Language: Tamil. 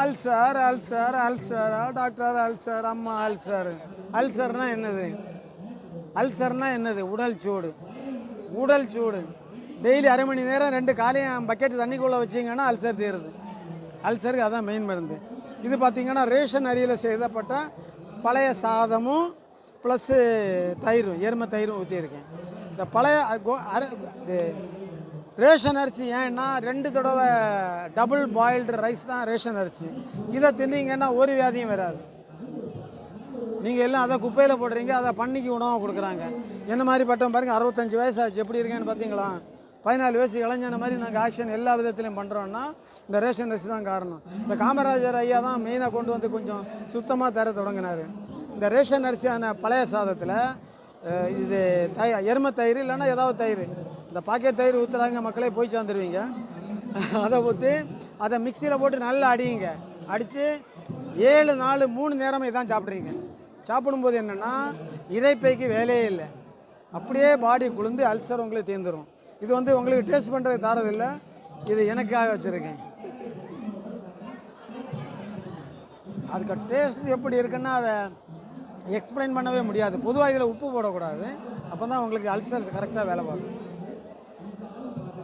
Ulcer ulcer ulcer doctor ulcer அம்மா அல்சர். அல்சர்னா என்னது? அல்சர்னா என்னது? உடல் சூடு. உடல் சூடு டெய்லி அரை மணி நேரம் 2 காலையும் பக்கெட் தண்ணிக்குள்ளே வச்சிங்கன்னா அல்சர் தீருது. அல்சருக்கு அதான் மெயின் மருந்து. இது பார்த்திங்கன்னா ரேஷன் அரியில் செய்தப்பட்ட பழைய சாதமும் ப்ளஸ்ஸு தயிரும், எருமை தயிரும் ஊற்றியிருக்கேன். இந்த பழைய இது ரேஷன் அரிசி ஏன்னா 2 தடவை டபுள் பாயில்டு ரைஸ் தான் ரேஷன் அரிசி. இதை தின்னீங்கன்னா ஒரு வியாதியும் வராது. நீங்கள் எல்லாம் அதை குப்பையில் போடுறீங்க, அதை பண்ணிக்கு உணவாக கொடுக்குறாங்க. என்ன மாதிரி பட்டம் பாருங்கள், 65 வயசு ஆச்சு, எப்படி இருக்கேன்னு பார்த்தீங்களா? 14 வயசு இளைஞன மாதிரி நாங்கள் ஆக்ஷன் எல்லா விதத்துலையும் பண்ணுறோன்னா இந்த ரேஷன் அரிசி தான் காரணம். இந்த காமராஜர் ஐயா தான் மெயினாக கொண்டு வந்து கொஞ்சம் சுத்தமாக தர தொடங்கினார். இந்த ரேஷன் அரிசியான பழைய சாதத்தில் இது எருமை தயிர் இல்லைன்னா ஏதாவது தயிர், இந்த பாக்கெட் தயிர் ஊற்றுறாங்க, மக்களே போய் சேர்ந்துருவீங்க. அதை ஊற்றி அதை மிக்சியில் போட்டு நல்லா அடிங்க. அடித்து 7 நாள் 3 நேரமே தான் சாப்பிட்றீங்க. சாப்பிடும்போது என்னென்னா இறைப்பைக்கு வேலையே இல்லை, அப்படியே பாடி குளிர்ந்து அல்சர் உங்களுக்கு தீர்ந்துடும். இது வந்து உங்களுக்கு டேஸ்ட் பண்ணுறது தரதில்லை, இது எனக்காக வச்சுருக்கேன். அதுக்கு டேஸ்ட் எப்படி இருக்குன்னா அதை எக்ஸ்பிளைன் பண்ணவே முடியாது. பொதுவாக இதில் உப்பு போடக்கூடாது, அப்போ தான் உங்களுக்கு அல்சர்ஸ் கரெக்டாக வேலை பார்க்கும்.